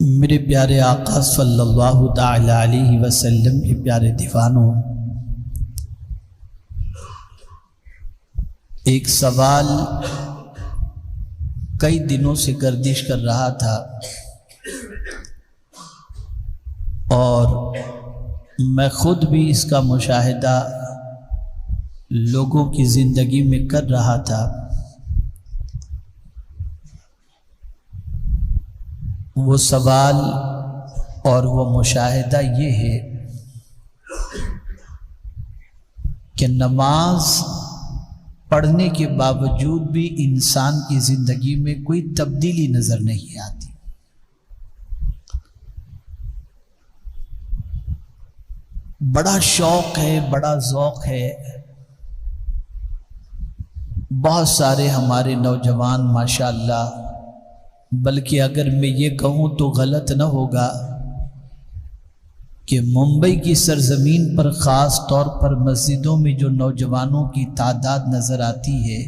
میرے پیارے آقا صلی اللہ تعالی علیہ وسلم کے پیارے دیوانوں، ایک سوال کئی دنوں سے گردش کر رہا تھا اور میں خود بھی اس کا مشاہدہ لوگوں کی زندگی میں کر رہا تھا۔ وہ سوال اور وہ مشاہدہ یہ ہے کہ نماز پڑھنے کے باوجود بھی انسان کی زندگی میں کوئی تبدیلی نظر نہیں آتی۔ بڑا شوق ہے، بڑا ذوق ہے، بہت سارے ہمارے نوجوان ماشاءاللہ، بلکہ اگر میں یہ کہوں تو غلط نہ ہوگا کہ ممبئی کی سرزمین پر خاص طور پر مسجدوں میں جو نوجوانوں کی تعداد نظر آتی ہے،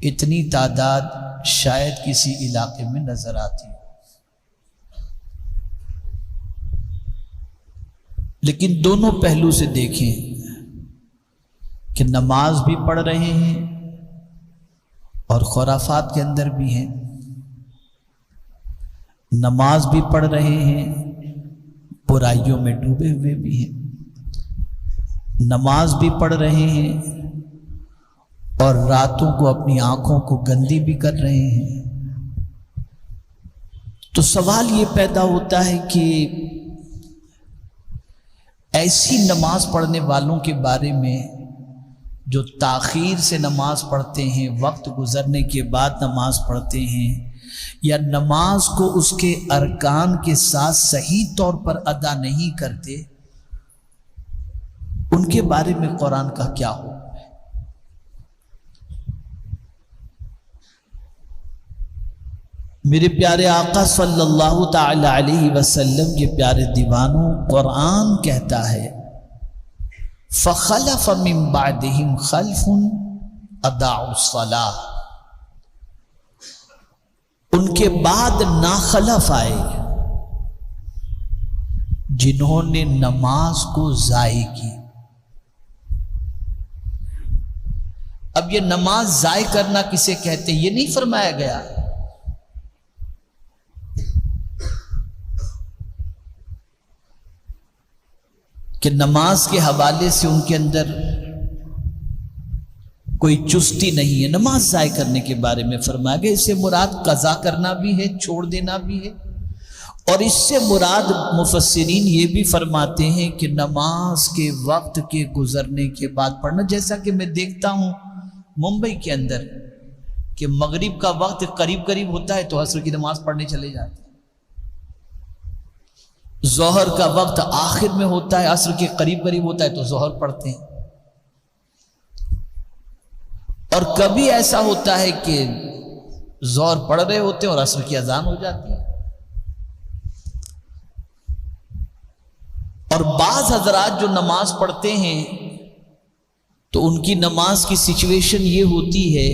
اتنی تعداد شاید کسی علاقے میں نظر آتی ہے۔ لیکن دونوں پہلو سے دیکھیں کہ نماز بھی پڑھ رہے ہیں اور خرافات کے اندر بھی ہیں، نماز بھی پڑھ رہے ہیں، برائیوں میں ڈوبے ہوئے بھی ہیں، نماز بھی پڑھ رہے ہیں اور راتوں کو اپنی آنکھوں کو گندی بھی کر رہے ہیں۔ تو سوال یہ پیدا ہوتا ہے کہ ایسی نماز پڑھنے والوں کے بارے میں جو تاخیر سے نماز پڑھتے ہیں، وقت گزرنے کے بعد نماز پڑھتے ہیں، یا نماز کو اس کے ارکان کے ساتھ صحیح طور پر ادا نہیں کرتے، ان کے بارے میں قرآن کا کیا حکم ہے؟ میرے پیارے آقا صلی اللہ تعالی علیہ وسلم کے پیارے دیوانوں، قرآن کہتا ہے فَخَلَفَ مِن بَعْدِهِمْ خَلْفٌ أَضَاعُوا الصَّلَاةَ، ان کے بعد ناخلف آئے جنہوں نے نماز کو ضائع کی۔ اب یہ نماز ضائع کرنا کسے کہتے ہیں یہ نہیں فرمایا گیا، کہ نماز کے حوالے سے ان کے اندر کوئی چستی نہیں ہے۔ نماز ضائع کرنے کے بارے میں فرمایا گیا، اس سے مراد قضا کرنا بھی ہے، چھوڑ دینا بھی ہے، اور اس سے مراد مفسرین یہ بھی فرماتے ہیں کہ نماز کے وقت کے گزرنے کے بعد پڑھنا۔ جیسا کہ میں دیکھتا ہوں ممبئی کے اندر کہ مغرب کا وقت قریب قریب ہوتا ہے تو عصر کی نماز پڑھنے چلے جاتے ہیں، ظہر کا وقت آخر میں ہوتا ہے، عصر کے قریب قریب ہوتا ہے تو ظہر پڑھتے ہیں، اور کبھی ایسا ہوتا ہے کہ ظہر پڑھ رہے ہوتے ہیں اور عصر کی اذان ہو جاتی ہے۔ اور بعض حضرات جو نماز پڑھتے ہیں تو ان کی نماز کی سچویشن یہ ہوتی ہے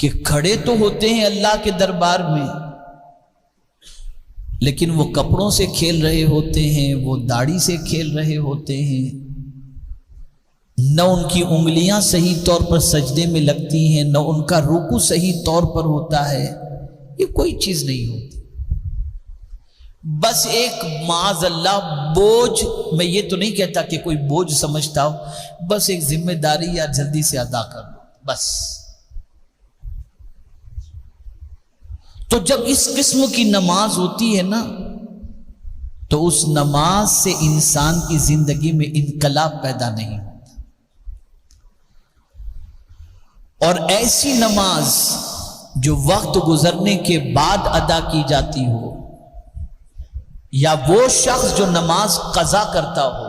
کہ کھڑے تو ہوتے ہیں اللہ کے دربار میں، لیکن وہ کپڑوں سے کھیل رہے ہوتے ہیں، وہ داڑھی سے کھیل رہے ہوتے ہیں، نہ ان کی انگلیاں صحیح طور پر سجدے میں لگتی ہیں، نہ ان کا رکوع صحیح طور پر ہوتا ہے، یہ کوئی چیز نہیں ہوتی۔ بس ایک معاذ اللہ بوجھ، میں یہ تو نہیں کہتا کہ کوئی بوجھ سمجھتا ہو، بس ایک ذمہ داری یا جلدی سے ادا کر لو بس۔ تو جب اس قسم کی نماز ہوتی ہے نا تو اس نماز سے انسان کی زندگی میں انقلاب پیدا نہیں ہوتا، اور ایسی نماز جو وقت گزرنے کے بعد ادا کی جاتی ہو، یا وہ شخص جو نماز قضا کرتا ہو،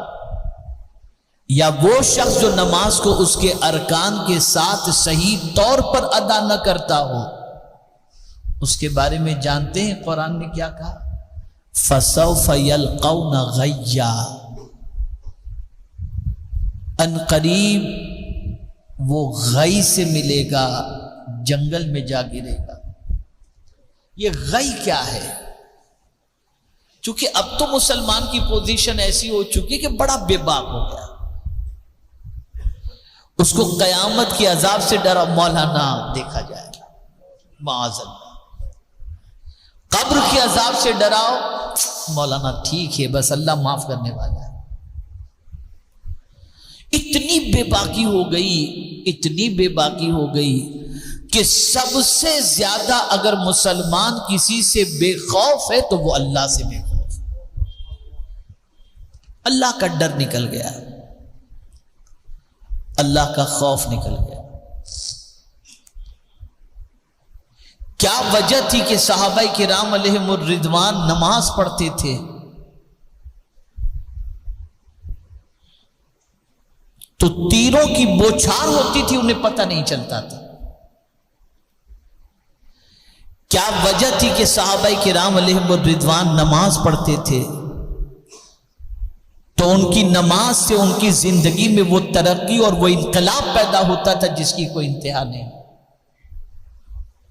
یا وہ شخص جو نماز کو اس کے ارکان کے ساتھ صحیح طور پر ادا نہ کرتا ہو، اس کے بارے میں جانتے ہیں قرآن نے کیا کہا؟ فَسَوْفَ يَلْقَوْنَ غَيًّا، ان قریب وہ غی سے ملے گا، جنگل میں جا گرے گا۔ یہ غی کیا ہے؟ چونکہ اب تو مسلمان کی پوزیشن ایسی ہو چکی کہ بڑا بے باک ہو گیا، اس کو قیامت کی عذاب سے ڈرا، مولانا دیکھا جائے گا معاذ اللہ، قبر کے عذاب سے ڈراؤ، مولانا ٹھیک ہے بس اللہ معاف کرنے والا ہے۔ اتنی بے باکی ہو گئی، اتنی بے باکی ہو گئی کہ سب سے زیادہ اگر مسلمان کسی سے بے خوف ہے تو وہ اللہ سے بے خوف، اللہ کا ڈر نکل گیا، اللہ کا خوف نکل گیا۔ کیا وجہ تھی کہ صحابہ کرام علیہم الرضوان نماز پڑھتے تھے تو تیروں کی بوچھار ہوتی تھی، انہیں پتہ نہیں چلتا تھا؟ کیا وجہ تھی کہ صحابہ کرام علیہم الرضوان نماز پڑھتے تھے تو ان کی نماز سے ان کی زندگی میں وہ ترقی اور وہ انقلاب پیدا ہوتا تھا جس کی کوئی انتہا نہیں؟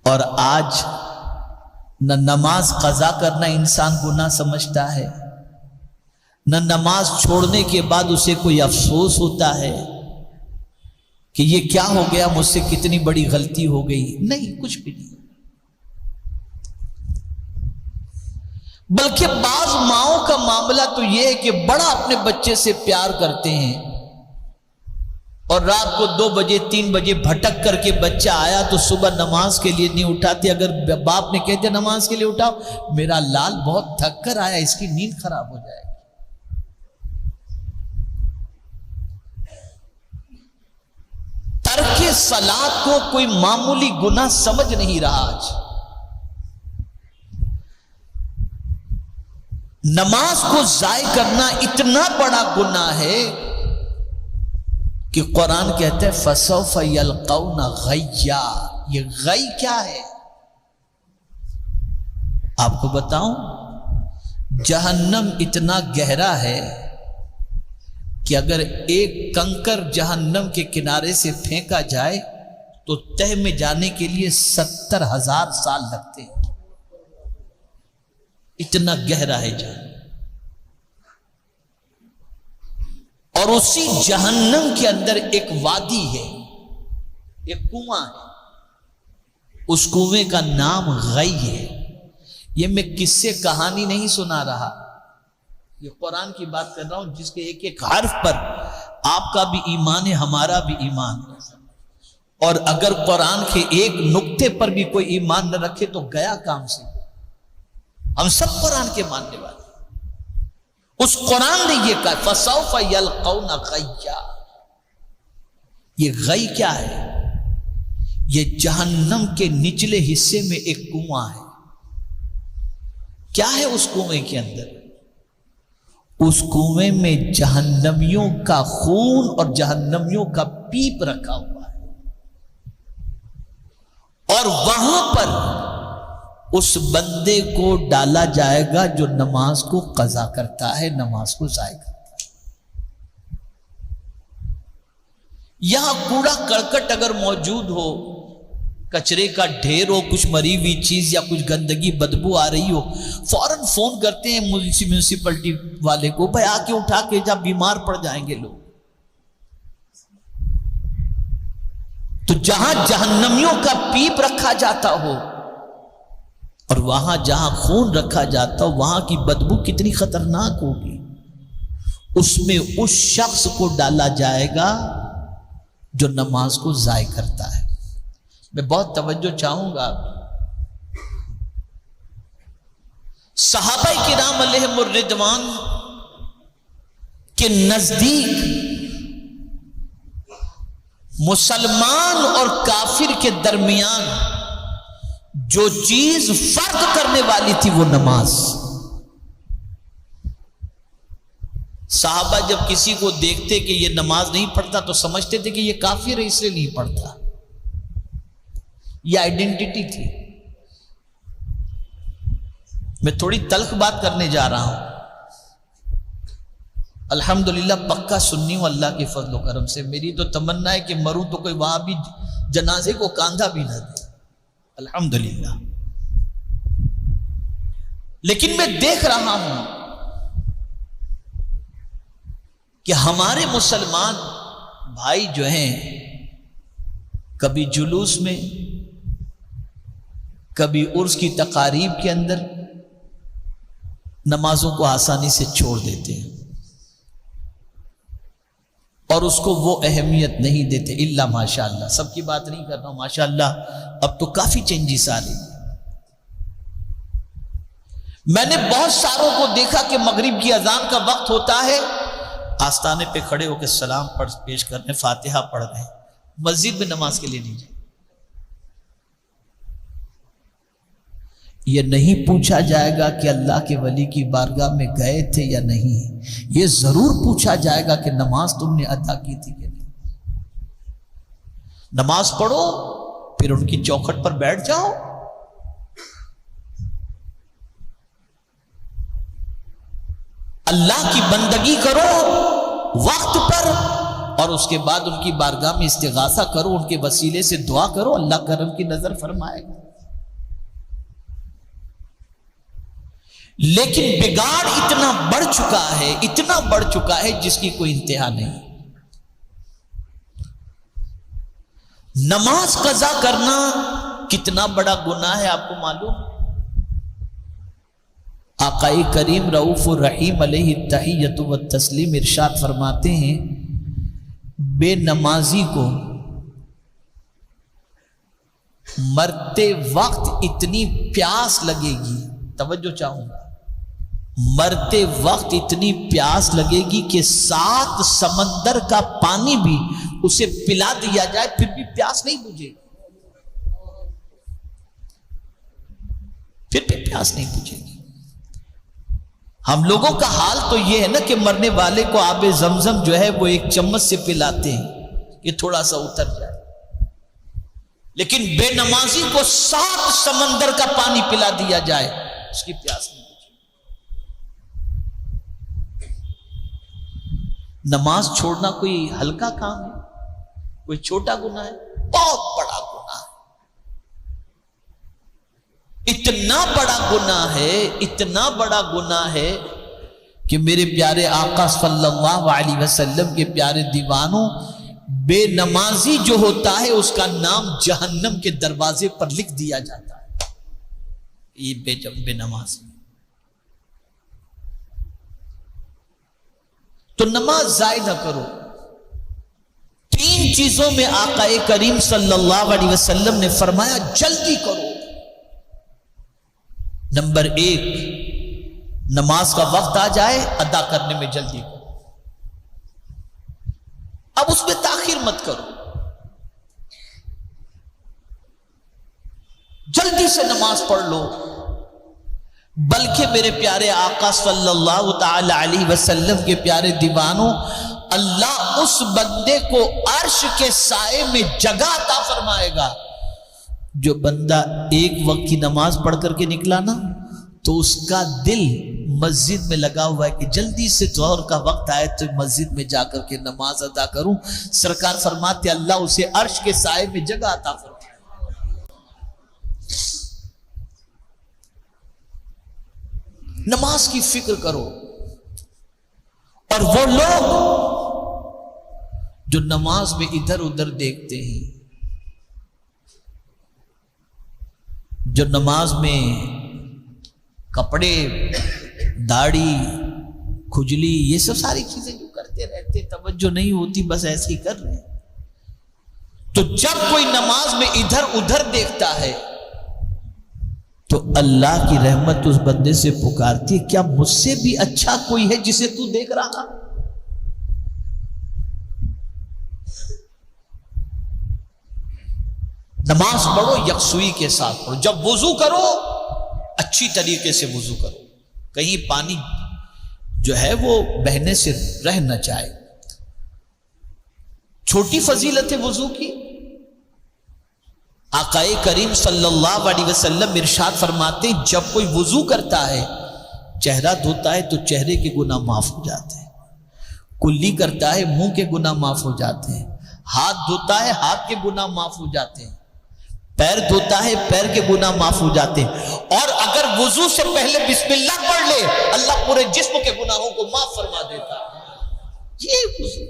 اور آج نہ نماز قضا کرنا انسان گناہ سمجھتا ہے، نہ نماز چھوڑنے کے بعد اسے کوئی افسوس ہوتا ہے کہ یہ کیا ہو گیا، مجھ سے کتنی بڑی غلطی ہو گئی، نہیں، کچھ بھی نہیں۔ بلکہ بعض ماؤں کا معاملہ تو یہ ہے کہ بڑا اپنے بچے سے پیار کرتے ہیں اور رات کو 2 بجے 3 بجے بھٹک کر کے بچہ آیا تو صبح نماز کے لیے نہیں اٹھاتے، اگر باپ نے کہہ دیا نماز کے لیے اٹھاؤ، میرا لال بہت تھک کر آیا، اس کی نیند خراب ہو جائے گی۔ ترک صلاۃ کو کوئی معمولی گناہ سمجھ نہیں رہا آج۔ نماز کو ضائع کرنا اتنا بڑا گناہ ہے کہ قرآن کہتے ہیں فَسَوْفَ يَلْقَوْنَ غَيًّا۔ یہ غی کیا ہے؟ آپ کو بتاؤں، جہنم اتنا گہرا ہے کہ اگر ایک کنکر جہنم کے کنارے سے پھینکا جائے تو تہ میں جانے کے لیے 70,000 سال لگتے ہیں، اتنا گہرا ہے جہنم۔ اور اسی جہنم کے اندر ایک وادی ہے، ایک کنواں ہے، اس کنویں کا نام غی ہے۔ یہ میں کس سے کہانی نہیں سنا رہا، یہ قرآن کی بات کر رہا ہوں جس کے ایک ایک حرف پر آپ کا بھی ایمان ہے، ہمارا بھی ایمان ہے۔ اور اگر قرآن کے ایک نقطے پر بھی کوئی ایمان نہ رکھے تو گیا کام سے۔ ہم سب قرآن کے ماننے والے، اس قرآن نے یہ کہا فَسَوْفَ يَلْقَوْنَ غَيًّا۔ یہ غی کیا ہے؟ یہ جہنم کے نچلے حصے میں ایک کنواں ہے۔ کیا ہے اس کنویں کے اندر؟ اس کنویں میں جہنمیوں کا خون اور جہنمیوں کا پیپ رکھا ہوا ہے، اور وہاں پر اس بندے کو ڈالا جائے گا جو نماز کو قضا کرتا ہے، نماز کو ضائع کرتا ہے۔ یہاں کوڑا کرکٹ اگر موجود ہو، کچرے کا ڈھیر ہو، کچھ مری ہوئی چیز یا کچھ گندگی بدبو آ رہی ہو، فوراً فون کرتے ہیں میونسپلٹی والے کو، بھائی آ کے اٹھا کے جب بیمار پڑ جائیں گے لوگ۔ تو جہاں جہنمیوں کا پیپ رکھا جاتا ہو اور وہاں جہاں خون رکھا جاتا ہو، وہاں کی بدبو کتنی خطرناک ہوگی۔ اس میں اس شخص کو ڈالا جائے گا جو نماز کو ضائع کرتا ہے۔ میں بہت توجہ چاہوں گا، صحابہ کرام علیہم الرضوان کے نزدیک مسلمان اور کافر کے درمیان جو چیز فرق کرنے والی تھی وہ نماز۔ صحابہ جب کسی کو دیکھتے کہ یہ نماز نہیں پڑھتا تو سمجھتے تھے کہ یہ کافر ہے اس لیے نہیں پڑھتا، یہ آئیڈینٹی تھی۔ میں تھوڑی تلخ بات کرنے جا رہا ہوں، الحمدللہ پکا سنی ہوں اللہ کے فضل و کرم سے۔ میری تو تمنا ہے کہ مروں تو کوئی وہاں بھی جنازے کو کاندھا بھی نہ دے، الحمدللہ۔ لیکن میں دیکھ رہا ہوں کہ ہمارے مسلمان بھائی جو ہیں کبھی جلوس میں، کبھی عرس کی تقاریب کے اندر نمازوں کو آسانی سے چھوڑ دیتے ہیں اور اس کو وہ اہمیت نہیں دیتے الا ماشاءاللہ. سب کی بات نہیں کر رہا ہوں، ماشاءاللہ اب تو کافی چینجز آ رہی. میں نے بہت ساروں کو دیکھا کہ مغرب کی اذان کا وقت ہوتا ہے، آستانے پہ کھڑے ہو کے سلام پیش کر رہے ہیں، فاتحہ پڑھ رہے ہیں، مسجد میں نماز کے لیے نہیں جائے. یہ نہیں پوچھا جائے گا کہ اللہ کے ولی کی بارگاہ میں گئے تھے یا نہیں، یہ ضرور پوچھا جائے گا کہ نماز تم نے ادا کی تھی کہ نہیں. نماز پڑھو پھر ان کی چوکھٹ پر بیٹھ جاؤ. اللہ کی بندگی کرو وقت پر اور اس کے بعد ان کی بارگاہ میں استغاثہ کرو، ان کے وسیلے سے دعا کرو، اللہ کرم کی نظر فرمائے گا. لیکن بگاڑ اتنا بڑھ چکا ہے، اتنا بڑھ چکا ہے جس کی کوئی انتہا نہیں. نماز قضا کرنا کتنا بڑا گناہ ہے آپ کو معلوم؟ آقا کریم رؤوف الرحیم علیہ التحیۃ والتسلیم ارشاد فرماتے ہیں بے نمازی کو مرتے وقت اتنی پیاس لگے گی، توجہ چاہوں گا، مرتے وقت اتنی پیاس لگے گی کہ 7 سمندر کا پانی بھی اسے پلا دیا جائے پھر بھی پیاس نہیں بجھے گی، پھر بھی پیاس نہیں بجھے گی. ہم لوگوں کا حال تو یہ ہے نا کہ مرنے والے کو آب زمزم جو ہے وہ ایک چمچ سے پلاتے ہیں کہ تھوڑا سا اتر جائے، لیکن بے نمازی کو 7 سمندر کا پانی پلا دیا جائے اس کی پیاس نہیں بجھے. نماز چھوڑنا کوئی ہلکا کام ہے، کوئی چھوٹا گناہ ہے، بہت بڑا گناہ ہے. اتنا بڑا گناہ ہے، اتنا بڑا گناہ ہے کہ میرے پیارے آقا صلی اللہ علیہ وسلم کے پیارے دیوانوں، بے نمازی جو ہوتا ہے اس کا نام جہنم کے دروازے پر لکھ دیا جاتا ہے. یہ بے نمازی. تو نماز ضائع نہ کرو. 3 چیزوں میں آقا کریم صلی اللہ علیہ وسلم نے فرمایا جلدی کرو. نمبر 1، نماز کا وقت آ جائے ادا کرنے میں جلدی کرو، اب اس میں تاخیر مت کرو، جلدی سے نماز پڑھ لو. بلکہ میرے پیارے آقا صلی اللہ تعالی علیہ وسلم کے پیارے دیوانوں، اللہ اس بندے کو عرش کے سائے میں جگہ عطا فرمائے گا. جو بندہ ایک وقت کی نماز پڑھ کر کے نکلا نا تو اس کا دل مسجد میں لگا ہوا ہے کہ جلدی سے ظہر کا وقت آئے تو مسجد میں جا کر کے نماز ادا کروں. سرکار فرماتے اللہ اسے عرش کے سائے میں جگہ عطا فرمائے. نماز کی فکر کرو. اور وہ لوگ جو نماز میں ادھر ادھر دیکھتے ہیں، جو نماز میں کپڑے، داڑھی، کھجلی، یہ سب ساری چیزیں جو کرتے رہتے، توجہ نہیں ہوتی، بس ایسے ہی کر رہے ہیں. تو جب کوئی نماز میں ادھر ادھر دیکھتا ہے تو اللہ کی رحمت اس بندے سے پکارتی ہے کیا مجھ سے بھی اچھا کوئی ہے جسے تو دیکھ رہا؟ نماز پڑھو یکسوئی کے ساتھ پڑھو. جب وضو کرو اچھی طریقے سے وضو کرو، کہیں پانی جو ہے وہ بہنے سے رہ نہ جائے. چھوٹی فضیلت ہے وضو کی. آقا کریم صلی اللہ علیہ وسلم ارشاد فرماتے ہیں جب کوئی وضو کرتا ہے، چہرہ دھوتا ہے تو چہرے کے گناہ معاف ہو جاتے ہیں، کلی کرتا ہے منہ کے گناہ معاف ہو جاتے ہیں، ہاتھ دھوتا ہے ہاتھ کے گناہ معاف ہو جاتے ہیں، پیر دھوتا ہے پیر کے گناہ معاف ہو جاتے ہیں، اور اگر وضو سے پہلے بسم اللہ پڑھ لے اللہ پورے جسم کے گناہوں کو معاف فرما دیتا ہے۔ یہ وضو،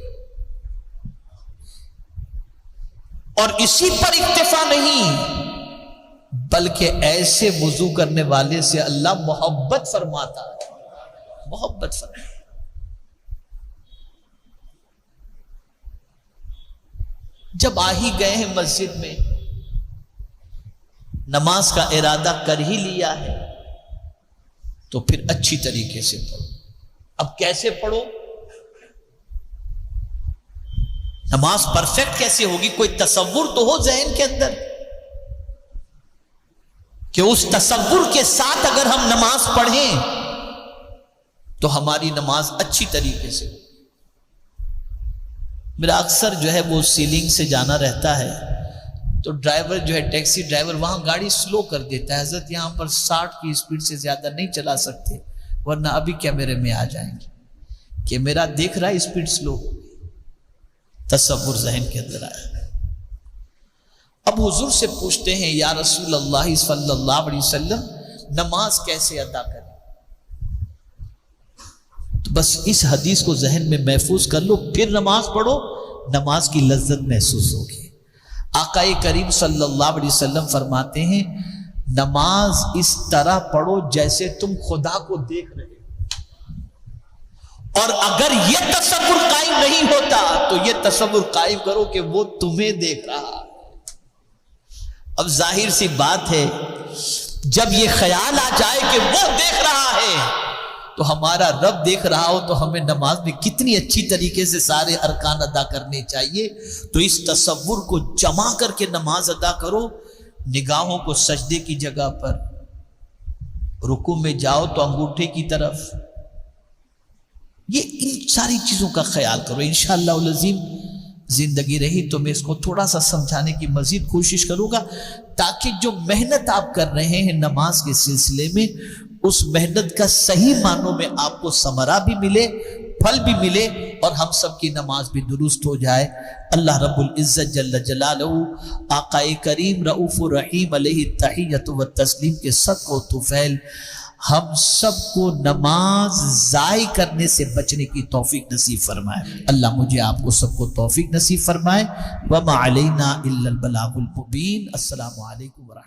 اور اسی پر اکتفا نہیں بلکہ ایسے وضو کرنے والے سے اللہ محبت فرماتا ہے، محبت فرماتا ہے۔ جب آ ہی گئے ہیں مسجد میں، نماز کا ارادہ کر ہی لیا ہے تو پھر اچھی طریقے سے پڑھو۔ اب کیسے پڑھو؟ نماز پرفیکٹ کیسے ہوگی؟ کوئی تصور تو ہو ذہن کے اندر کہ اس تصور کے ساتھ اگر ہم نماز پڑھیں تو ہماری نماز اچھی طریقے سے ہو۔ میرا اکثر جو ہے وہ سیلنگ سے جانا رہتا ہے تو ڈرائیور جو ہے ٹیکسی ڈرائیور وہاں گاڑی سلو کر دیتا ہے، حضرت یہاں پر 60 کی اسپیڈ سے زیادہ نہیں چلا سکتے ورنہ ابھی کیمرے میں آ جائیں گے کہ میرا دیکھ رہا ہے اسپیڈ سلو ہو گئی۔ تصور ذہن کے اندر آیا۔ اب حضور سے پوچھتے ہیں یا رسول اللہ صلی اللہ علیہ وسلم نماز کیسے ادا کریں؟ تو بس اس حدیث کو ذہن میں محفوظ کر لو، پھر نماز پڑھو، نماز کی لذت محسوس ہوگی۔ آقا کریم صلی اللہ علیہ وسلم فرماتے ہیں نماز اس طرح پڑھو جیسے تم خدا کو دیکھ رہے ہو، اور اگر یہ تصور قائم نہیں ہوتا تو یہ تصور قائم کرو کہ وہ تمہیں دیکھ رہا ہے۔ اب ظاہر سی بات ہے جب یہ خیال آ جائے کہ وہ دیکھ رہا ہے تو ہمارا رب دیکھ رہا ہو تو ہمیں نماز میں کتنی اچھی طریقے سے سارے ارکان ادا کرنے چاہیے۔ تو اس تصور کو جمع کر کے نماز ادا کرو۔ نگاہوں کو سجدے کی جگہ پر، رکوع میں جاؤ تو انگوٹھے کی طرف، یہ ان ساری چیزوں کا خیال کرو۔ انشاءاللہ العظیم زندگی رہی تو میں اس کو تھوڑا سا سمجھانے کی مزید کوشش کروں گا تاکہ جو محنت آپ کر رہے ہیں نماز کے سلسلے میں اس محنت کا صحیح معنوں میں آپ کو ثمرہ بھی ملے، پھل بھی ملے، اور ہم سب کی نماز بھی درست ہو جائے۔ اللہ رب العزت جل جلالہ آقا کریم رؤوف الرحیم علیہ التحیۃ والتسلیم کے صدقہ و طفیل ہم سب کو نماز ضائع کرنے سے بچنے کی توفیق نصیب فرمائے۔ اللہ مجھے آپ کو سب کو توفیق نصیب فرمائے۔ وما علینا الا البلاغ المبین۔ السلام علیکم ورحمۃ اللہ۔